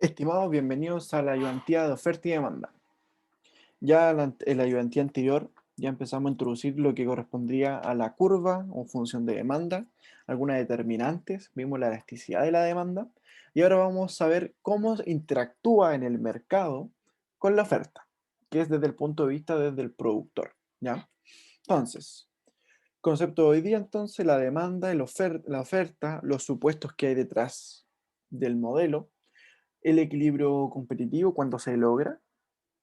Estimados, bienvenidos a la ayudantía de oferta y demanda. Ya en la ayudantía anterior ya empezamos a introducir lo que correspondría a la curva o función de demanda, algunas determinantes, vimos la elasticidad de la demanda y ahora vamos a ver cómo interactúa en el mercado con la oferta, que es desde el punto de vista desde el productor, ¿ya? Entonces, concepto de hoy día entonces, la demanda, la oferta, los supuestos que hay detrás del modelo, el equilibrio competitivo cuando se logra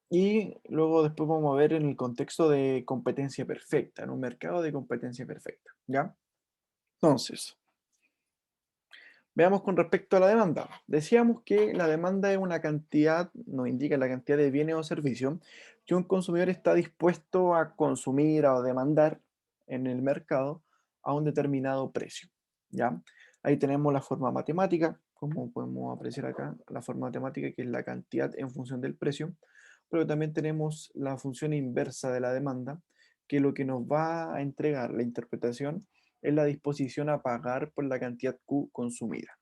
y luego después vamos a ver en el contexto de competencia perfecta, en un mercado de competencia perfecta, ¿ya? Entonces, veamos con respecto a la demanda. Decíamos que la demanda es una cantidad, nos indica la cantidad de bienes o servicios que un consumidor está dispuesto a consumir o demandar en el mercado a un determinado precio, ¿ya? Ahí tenemos la forma matemática, como podemos apreciar acá, la forma matemática que es la cantidad en función del precio, pero también tenemos la función inversa de la demanda, que lo que nos va a entregar la interpretación es la disposición a pagar por la cantidad Q consumida,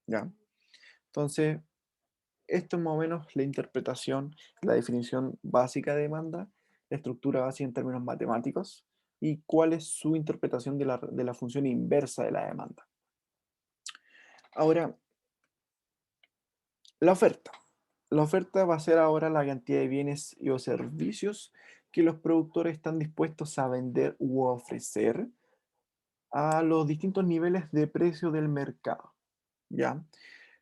¿ya? Entonces, esto es más o menos la interpretación, la definición básica de demanda, la estructura básica en términos matemáticos y cuál es su interpretación de la función inversa de la demanda. Ahora, la oferta. La oferta va a ser ahora la cantidad de bienes y o servicios que los productores están dispuestos a vender u ofrecer a los distintos niveles de precio del mercado, ¿ya?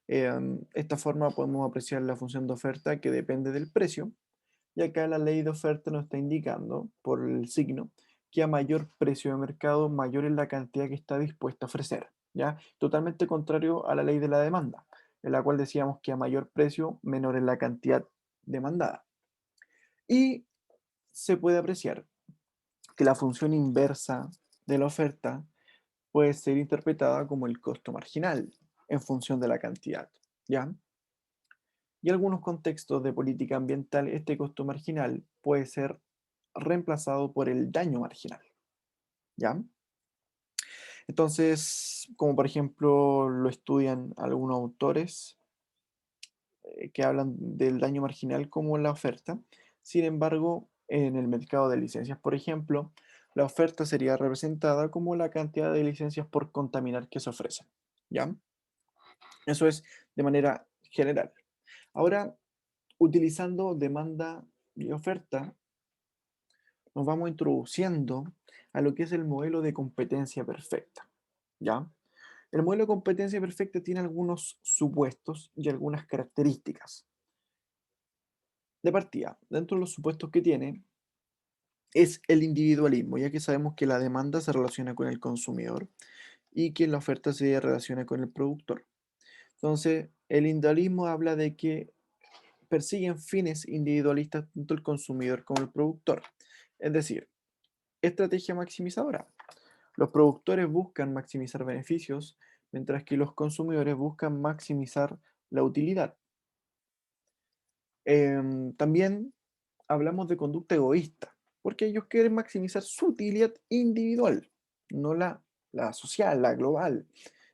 Esta forma podemos apreciar la función de oferta que depende del precio, y acá la ley de oferta nos está indicando, por el signo, que a mayor precio de mercado, mayor es la cantidad que está dispuesta a ofrecer, ¿ya? Totalmente contrario a la ley de la demanda, en la cual decíamos que a mayor precio, menor es la cantidad demandada. Y se puede apreciar que la función inversa de la oferta puede ser interpretada como el costo marginal en función de la cantidad, ¿ya? Y en algunos contextos de política ambiental, este costo marginal puede ser reemplazado por el daño marginal, ¿ya? Entonces, como por ejemplo lo estudian algunos autores que hablan del daño marginal como la oferta. Sin embargo, en el mercado de licencias, por ejemplo, la oferta sería representada como la cantidad de licencias por contaminar que se ofrecen, ¿ya? Eso es de manera general. Ahora, utilizando demanda y oferta, nos vamos introduciendo a lo que es el modelo de competencia perfecta, ¿ya? El modelo de competencia perfecta tiene algunos supuestos y algunas características. De partida, dentro de los supuestos que tiene, es el individualismo, ya que sabemos que la demanda se relaciona con el consumidor y que la oferta se relaciona con el productor. Entonces, el individualismo habla de que persiguen fines individualistas tanto el consumidor como el productor. Es decir, estrategia maximizadora. Los productores buscan maximizar beneficios, mientras que los consumidores buscan maximizar la utilidad. También hablamos de conducta egoísta, porque ellos quieren maximizar su utilidad individual, no la social, la global,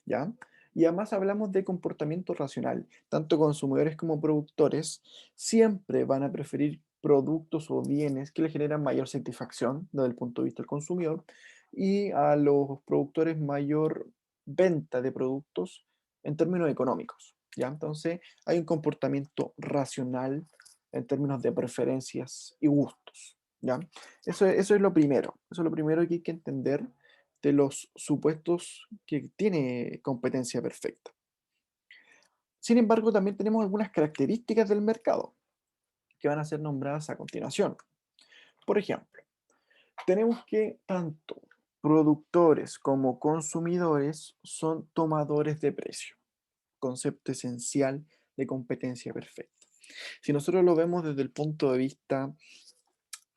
¿ya? Y además hablamos de comportamiento racional. Tanto consumidores como productores siempre van a preferir productos o bienes que le generan mayor satisfacción desde el punto de vista del consumidor y a los productores mayor venta de productos en términos económicos, ¿ya? Entonces hay un comportamiento racional en términos de preferencias y gustos, ¿ya? Eso es lo primero. Eso es lo primero que hay que entender de los supuestos que tiene competencia perfecta. Sin embargo, también tenemos algunas características del mercado que van a ser nombradas a continuación. Por ejemplo, tenemos que tanto productores como consumidores son tomadores de precio, concepto esencial de competencia perfecta. Si nosotros lo vemos desde el punto de vista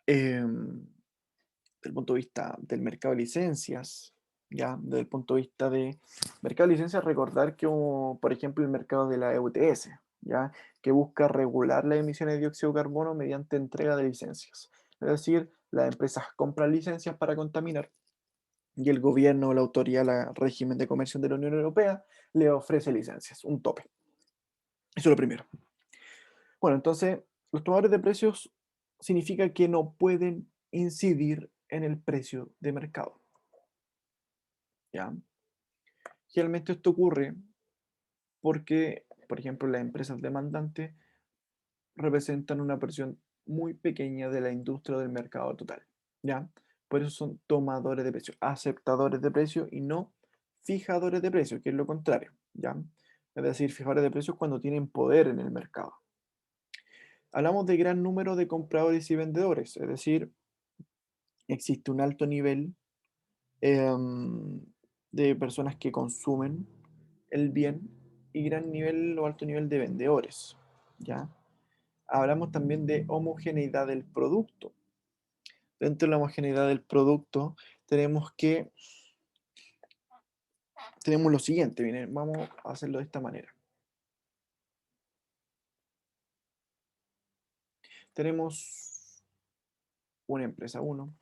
del punto de vista del mercado de licencias, ¿ya? Desde el punto de vista de mercado de licencias, recordar que, por ejemplo, el mercado de la EUTS, ¿ya? Que busca regular las emisiones de dióxido de carbono mediante entrega de licencias. Es decir, las empresas compran licencias para contaminar y el gobierno, la autoridad, el régimen de comercio de la Unión Europea le ofrece licencias, un tope. Eso es lo primero. Bueno, entonces, los tomadores de precios significa que no pueden incidir en el precio de mercado, ¿ya? Generalmente esto ocurre porque, por ejemplo, las empresas demandantes representan una porción muy pequeña de la industria del mercado total, ¿ya? Por eso son tomadores de precios, aceptadores de precios y no fijadores de precios, que es lo contrario, ¿ya? Es decir, fijadores de precios cuando tienen poder en el mercado. Hablamos de gran número de compradores y vendedores, es decir, existe un alto nivel em, de personas que consumen el bien y gran nivel o alto nivel de vendedores, ¿ya? Hablamos también de homogeneidad del producto. Dentro de la homogeneidad del producto tenemos que tenemos lo siguiente, miren, vamos a hacerlo de esta manera. Tenemos una empresa uno,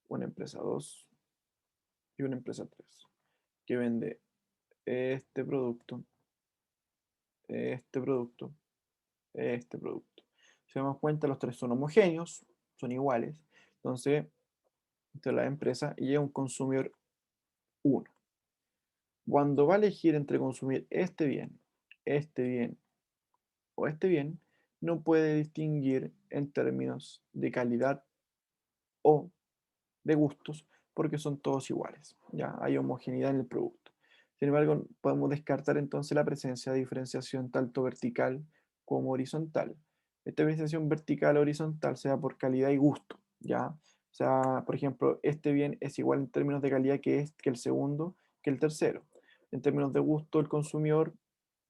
una empresa 2 y una empresa 3 que vende este producto, este producto, este producto. Si nos damos cuenta, los tres son homogéneos, son iguales. Entonces, esta es la empresa y es un consumidor uno. Cuando va a elegir entre consumir este bien o este bien, no puede distinguir en términos de calidad o de gustos porque son todos iguales. Ya hay homogeneidad en el producto. Sin embargo, podemos descartar entonces la presencia de diferenciación tanto vertical como horizontal. Esta diferenciación vertical o horizontal se da por calidad y gusto. ¿Ya? O sea, por ejemplo, este bien es igual en términos de calidad que el segundo, que el tercero. En términos de gusto, el consumidor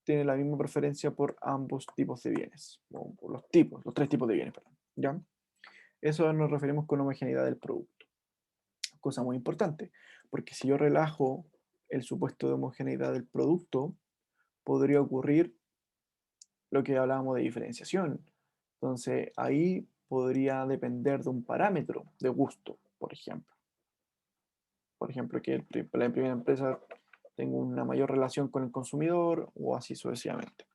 tiene la misma preferencia por ambos tipos de bienes, o por los tres tipos de bienes, perdón, ¿ya? Eso nos referimos con homogeneidad del producto. Cosa muy importante, porque si yo relajo el supuesto de homogeneidad del producto, podría ocurrir lo que hablábamos de diferenciación. Entonces, ahí podría depender de un parámetro de gusto, por ejemplo. Por ejemplo, que la primera empresa tenga una mayor relación con el consumidor o así sucesivamente.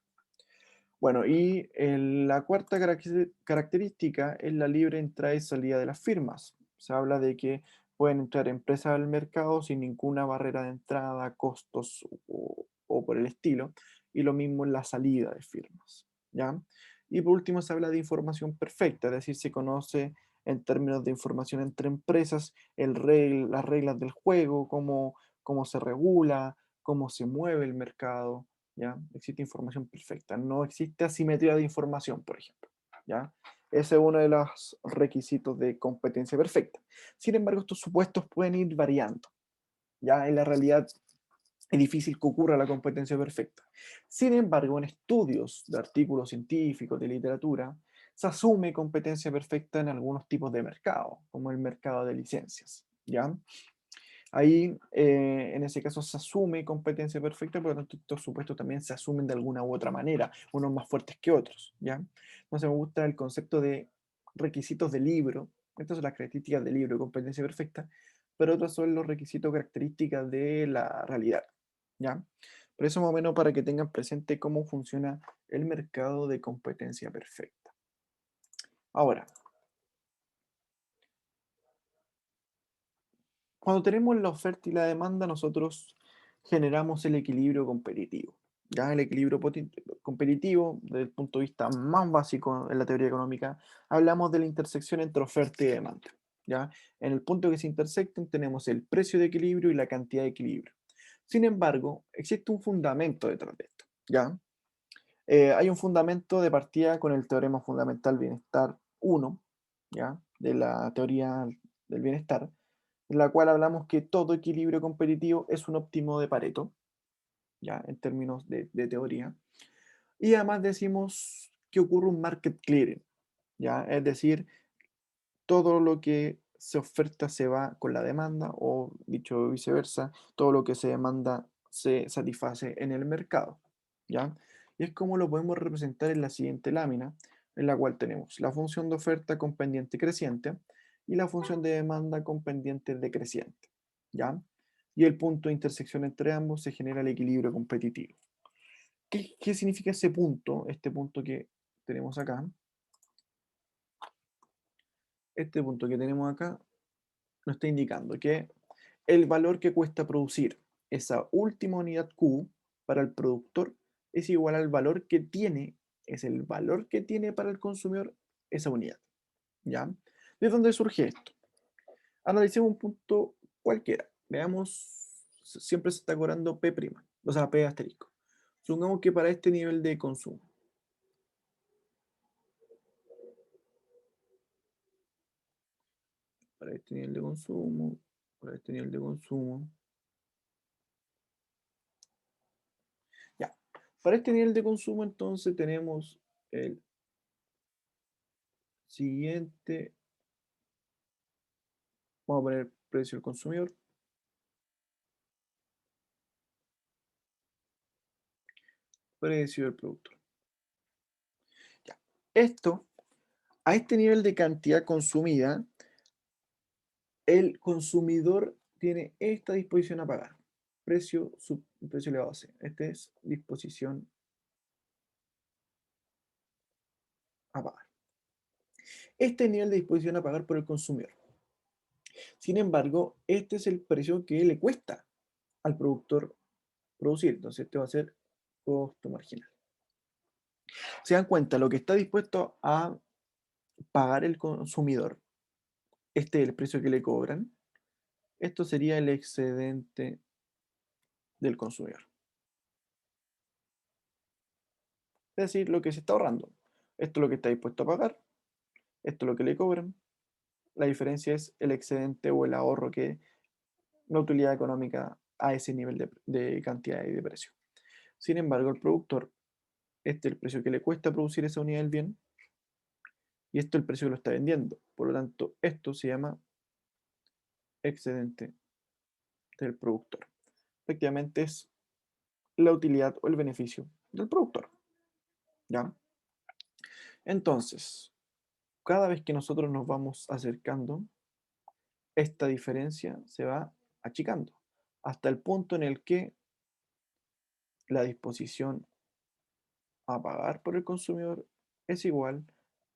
Bueno, y la cuarta característica es la libre entrada y salida de las firmas. Se habla de que pueden entrar empresas al mercado sin ninguna barrera de entrada, costos o por el estilo, y lo mismo en la salida de firmas, ¿ya? Y por último se habla de información perfecta, es decir, se conoce en términos de información entre empresas las reglas del juego, cómo se regula, cómo se mueve el mercado, ¿ya? Existe información perfecta, no existe asimetría de información, por ejemplo, ¿ya? Ese es uno de los requisitos de competencia perfecta. Sin embargo, estos supuestos pueden ir variando, ¿ya? En la realidad es difícil que ocurra la competencia perfecta. Sin embargo, en estudios de artículos científicos, de literatura, se asume competencia perfecta en algunos tipos de mercado, como el mercado de licencias, ¿ya? Ahí, en ese caso, se asume competencia perfecta, por lo tanto, estos supuestos también se asumen de alguna u otra manera, unos más fuertes que otros, ¿ya? Entonces me gusta el concepto de requisitos de libro, estas son las características del libro de competencia perfecta, pero otros son los requisitos características de la realidad, ¿ya? Por eso más o menos para que tengan presente cómo funciona el mercado de competencia perfecta. Ahora, cuando tenemos la oferta y la demanda, nosotros generamos el equilibrio competitivo. ¿Ya? El equilibrio competitivo, desde el punto de vista más básico en la teoría económica, hablamos de la intersección entre oferta y demanda. ¿Ya? En el punto que se intersectan tenemos el precio de equilibrio y la cantidad de equilibrio. Sin embargo, existe un fundamento detrás de esto. ¿Ya? Hay un fundamento de partida con el teorema fundamental bienestar 1, ¿ya? De la teoría del bienestar, en la cual hablamos que todo equilibrio competitivo es un óptimo de Pareto, ya en términos de teoría, y además decimos que ocurre un market clearing, ya es decir, todo lo que se oferta se va con la demanda, o dicho viceversa, todo lo que se demanda se satisface en el mercado, ¿ya? Y es como lo podemos representar en la siguiente lámina, en la cual tenemos la función de oferta con pendiente creciente y la función de demanda con pendiente decreciente, ¿ya? Y el punto de intersección entre ambos se genera el equilibrio competitivo. ¿Qué significa ese punto? Este punto que tenemos acá. Este punto que tenemos acá nos está indicando que el valor que cuesta producir esa última unidad Q para el productor es igual al valor que tiene, es el valor que tiene para el consumidor esa unidad. ¿Ya? ¿De dónde surge esto? Analicemos un punto cualquiera. Veamos, siempre se está cobrando P', o sea, P asterisco. Supongamos que para este nivel de consumo, para este nivel de consumo, para este nivel de consumo, ya. Para este nivel de consumo, entonces tenemos el siguiente, vamos a poner precio del consumidor, precio del productor. Ya. Esto, a este nivel de cantidad consumida, el consumidor tiene esta disposición a pagar. Precio elevado a C. Esta es disposición a pagar. Este es el nivel de disposición a pagar por el consumidor. Sin embargo, este es el precio que le cuesta al productor producir. Entonces, este va a ser costo marginal. Se dan cuenta, lo que está dispuesto a pagar el consumidor, este es el precio que le cobran, esto sería el excedente del consumidor. Es decir, lo que se está ahorrando. Esto es lo que está dispuesto a pagar, esto es lo que le cobran. La diferencia es el excedente o el ahorro que la utilidad económica a ese nivel de cantidad y de precio. Sin embargo, el productor, este es el precio que le cuesta producir esa unidad del bien y esto es el precio que lo está vendiendo. Por lo tanto, esto se llama excedente del productor. Efectivamente es la utilidad o el beneficio del productor. ¿Ya? Entonces, cada vez que nosotros nos vamos acercando, esta diferencia se va achicando hasta el punto en el que la disposición a pagar por el consumidor es igual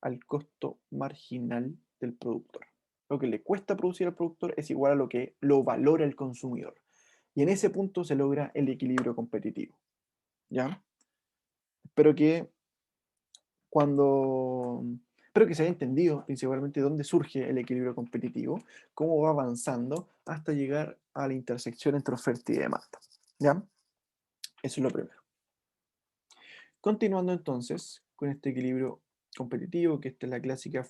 al costo marginal del productor. Lo que le cuesta producir al productor es igual a lo que lo valora el consumidor. Y en ese punto se logra el equilibrio competitivo. ¿Ya? Espero que cuando... Espero que se haya entendido principalmente dónde surge el equilibrio competitivo, cómo va avanzando hasta llegar a la intersección entre oferta y demanda. ¿Ya? Eso es lo primero. Continuando entonces con este equilibrio competitivo, que esta es la clásica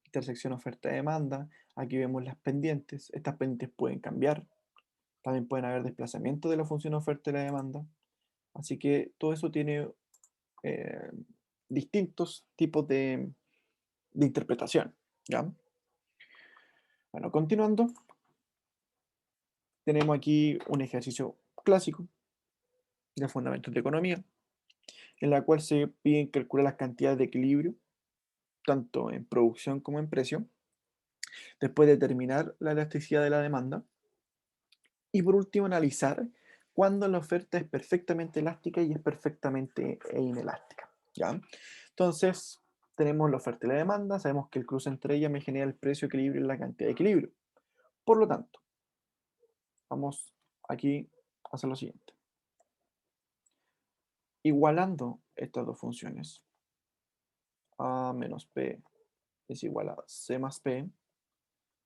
intersección oferta-demanda, aquí vemos las pendientes, estas pendientes pueden cambiar, también pueden haber desplazamiento de la función oferta y la demanda, así que todo eso tiene eh, distintos tipos de interpretación, ¿ya? Bueno, continuando, tenemos aquí un ejercicio clásico de fundamentos de economía, en la cual se piden calcular las cantidades de equilibrio, tanto en producción como en precio, después determinar la elasticidad de la demanda y por último analizar cuándo la oferta es perfectamente elástica y es perfectamente inelástica. ¿Ya? Entonces, tenemos la oferta y la demanda, sabemos que el cruce entre ellas me genera el precio equilibrio y la cantidad de equilibrio. Por lo tanto, vamos aquí a hacer lo siguiente. Igualando estas dos funciones, A menos P es igual a C más P,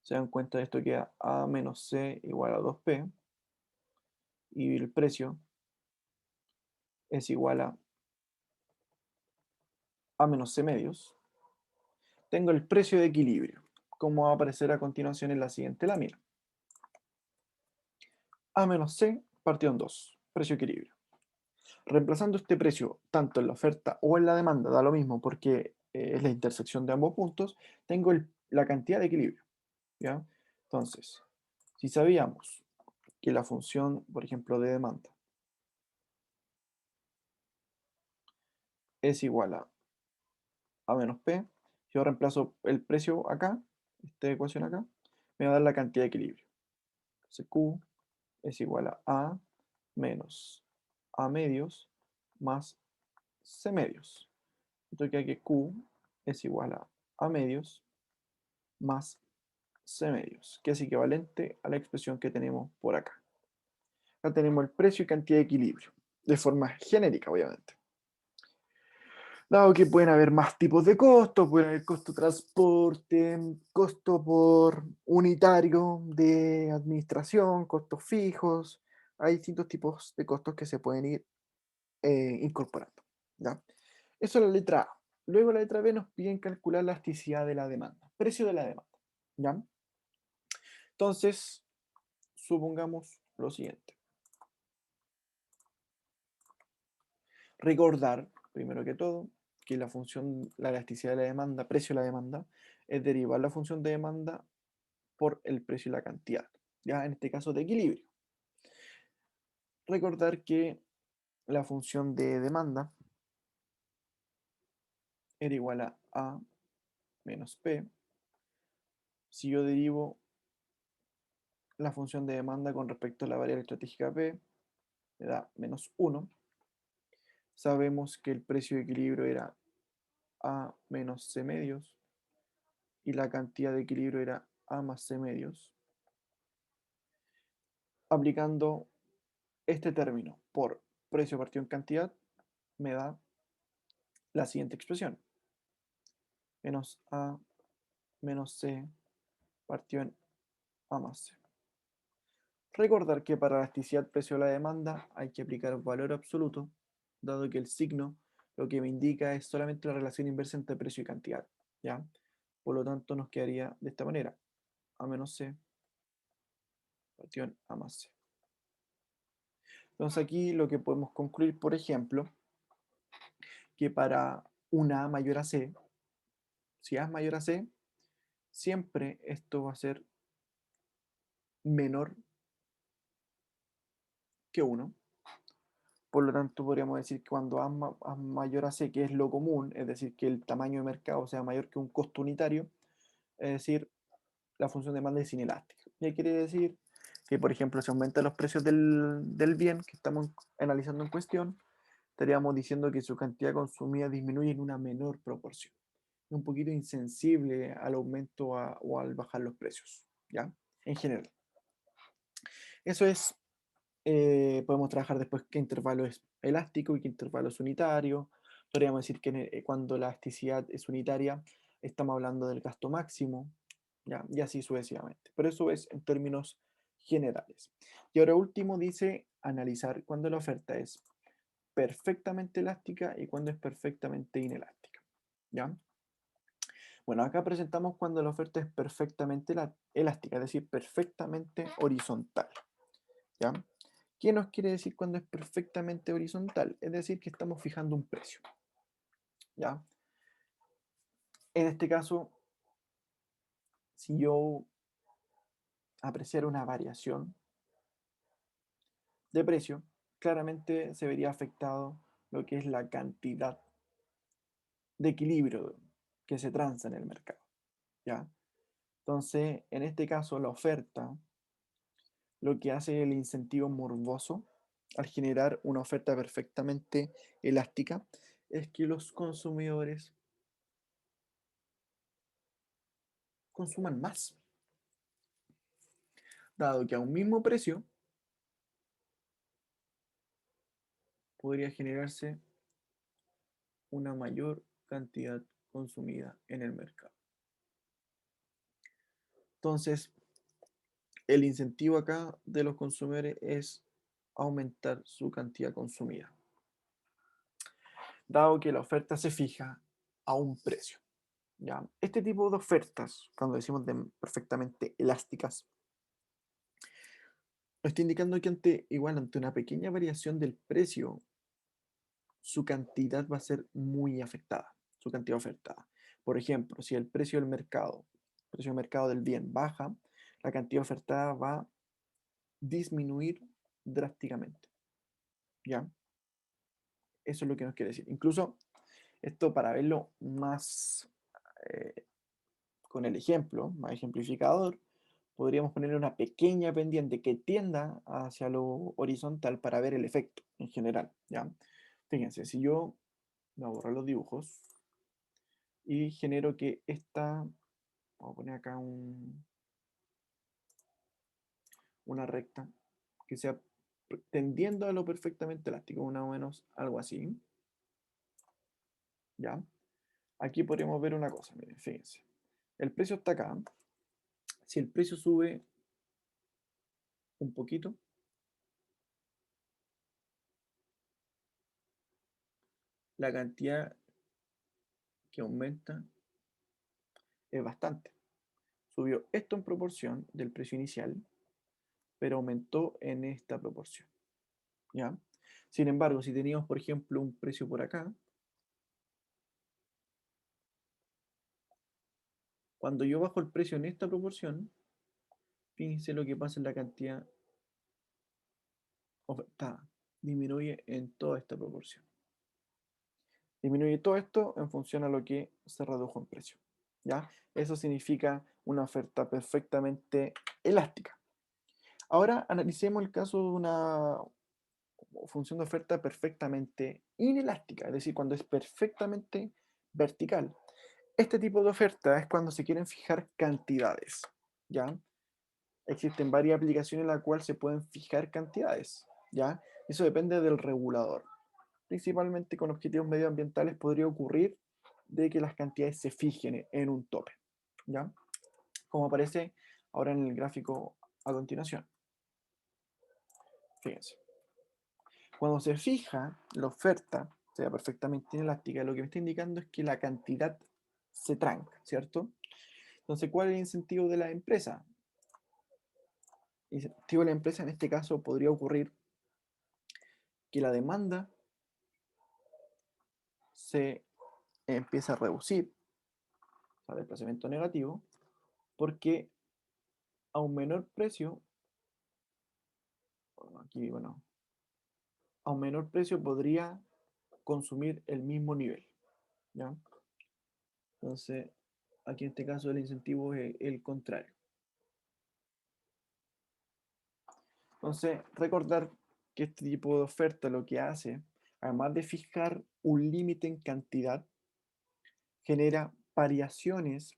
se dan cuenta de esto que A menos C igual a 2P y el precio es igual a menos C medios. Tengo el precio de equilibrio, como va a aparecer a continuación en la siguiente lámina. A menos C partido en 2, precio de equilibrio. Reemplazando este precio tanto en la oferta o en la demanda, da lo mismo porque es la intersección de ambos puntos, tengo la cantidad de equilibrio. ¿Ya? Entonces, si sabíamos que la función, por ejemplo, de demanda es igual a menos P, si yo reemplazo el precio acá, esta ecuación acá, me va a dar la cantidad de equilibrio. Entonces Q es igual a menos A medios más C medios. Esto queda que Q es igual a medios más C medios, que es equivalente a la expresión que tenemos por acá. Acá tenemos el precio y cantidad de equilibrio, de forma genérica, obviamente. Dado que pueden haber más tipos de costos, pueden haber costo de transporte, costo por unitario de administración, costos fijos, hay distintos tipos de costos que se pueden ir incorporando. ¿Ya? Eso es la letra A. Luego la letra B nos piden calcular la elasticidad de la demanda, precio de la demanda. ¿Ya? Entonces, supongamos lo siguiente. Recordar, primero que todo, que la función, la elasticidad de la demanda, precio de la demanda, es derivar la función de demanda por el precio y la cantidad, ya en este caso de equilibrio. Recordar que la función de demanda era igual a A menos P. Si yo derivo la función de demanda con respecto a la variable estratégica P, me da menos 1. Sabemos que el precio de equilibrio era A menos C medios y la cantidad de equilibrio era A más C medios. Aplicando este término por precio partido en cantidad, me da la siguiente expresión. Menos A menos C partido en A más C. Recordar que para elasticidad precio de la demanda hay que aplicar valor absoluto, dado que el signo lo que me indica es solamente la relación inversa entre precio y cantidad. ¿Ya? Por lo tanto, nos quedaría de esta manera. A menos C partido en A más C. Entonces aquí lo que podemos concluir, por ejemplo, que para una A mayor a C, si A es mayor a C, siempre esto va a ser menor que 1. Por lo tanto, podríamos decir que cuando A mayor a C, que es lo común, es decir, que el tamaño de mercado sea mayor que un costo unitario, es decir, la función de demanda es inelástica. ¿Qué quiere decir? Que, por ejemplo, si aumentan los precios del bien que estamos analizando en cuestión, estaríamos diciendo que su cantidad consumida disminuye en una menor proporción. Es un poquito insensible al aumento o al bajar los precios, ¿ya? En general. Eso es, podemos trabajar después qué intervalo es elástico y qué intervalo es unitario. Podríamos decir que cuando la elasticidad es unitaria, estamos hablando del gasto máximo, ¿ya? Y así sucesivamente. Pero eso es en términos generales. Y ahora último dice analizar cuando la oferta es perfectamente elástica y cuando es perfectamente inelástica, ¿ya? Bueno, acá presentamos cuando la oferta es perfectamente elástica, es decir, perfectamente horizontal, ¿ya? ¿Qué nos quiere decir cuando es perfectamente horizontal? Es decir, que estamos fijando un precio, ¿ya? En este caso, si yo apreciara una variación de precio, claramente se vería afectado lo que es la cantidad de equilibrio que se transa en el mercado, ¿ya? Entonces, en este caso, la oferta, lo que hace el incentivo morboso al generar una oferta perfectamente elástica, es que los consumidores consuman más, dado que a un mismo precio podría generarse una mayor cantidad consumida en el mercado. Entonces, el incentivo acá de los consumidores es aumentar su cantidad consumida, dado que la oferta se fija a un precio. ¿Ya? Este tipo de ofertas, cuando decimos de perfectamente elásticas, nos está indicando que ante una pequeña variación del precio, su cantidad va a ser muy afectada, su cantidad ofertada. Por ejemplo, si el precio del mercado del bien baja, la cantidad ofertada va a disminuir drásticamente. ¿Ya? Eso es lo que nos quiere decir. Incluso esto para verlo más eh, con el ejemplo, más ejemplificador, podríamos ponerle una pequeña pendiente que tienda hacia lo horizontal para ver el efecto en general, ¿ya? Fíjense, si yo voy a borrar los dibujos y genero que esta, vamos a poner acá una recta que sea tendiendo a lo perfectamente elástico, una o menos algo así, ¿ya? Aquí podríamos ver una cosa, miren, fíjense. El precio está acá. Si el precio sube un poquito, la cantidad que aumenta es bastante. Subió esto en proporción del precio inicial, pero aumentó en esta proporción, ¿ya? Sin embargo, si teníamos, por ejemplo, un precio por acá, cuando yo bajo el precio en esta proporción, fíjense lo que pasa en la cantidad ofertada. Disminuye en toda esta proporción. Disminuye todo esto en función a lo que se redujo en precio, ¿ya? Eso significa una oferta perfectamente elástica. Ahora analicemos el caso de una función de oferta perfectamente inelástica, es decir, cuando es perfectamente vertical. Este tipo de oferta es cuando se quieren fijar cantidades, ¿ya? Existen varias aplicaciones en las cuales se pueden fijar cantidades, ¿ya? Eso depende del regulador. Principalmente con objetivos medioambientales podría ocurrir de que las cantidades se fijen en un tope, ¿ya? Como aparece ahora en el gráfico a continuación. Fíjense. Cuando se fija la oferta, sea perfectamente inelástica, lo que me está indicando es que la cantidad se tranca, ¿cierto? Entonces, ¿cuál es el incentivo de la empresa? El incentivo de la empresa en este caso podría ocurrir que la demanda se empieza a reducir, o sea, desplazamiento negativo, porque a un menor precio, aquí, bueno, a un menor precio podría consumir el mismo nivel, ¿ya? Entonces, aquí en este caso el incentivo es el contrario. Entonces, recordar que este tipo de oferta lo que hace, además de fijar un límite en cantidad, genera variaciones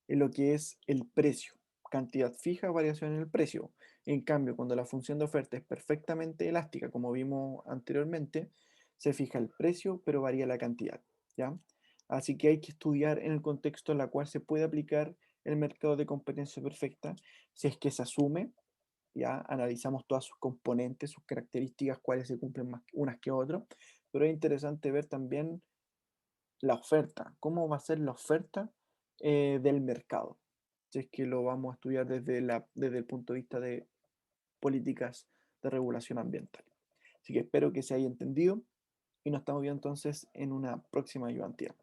en lo que es el precio. Cantidad fija, variación en el precio. En cambio, cuando la función de oferta es perfectamente elástica, como vimos anteriormente, se fija el precio, pero varía la cantidad, ¿ya? Así que hay que estudiar en el contexto en el cual se puede aplicar el mercado de competencia perfecta, si es que se asume, ya analizamos todas sus componentes, sus características, cuáles se cumplen más unas que otras, pero es interesante ver también la oferta, cómo va a ser la oferta del mercado, si es que lo vamos a estudiar desde el punto de vista de políticas de regulación ambiental. Así que espero que se haya entendido y nos estamos viendo entonces en una próxima ayudantía.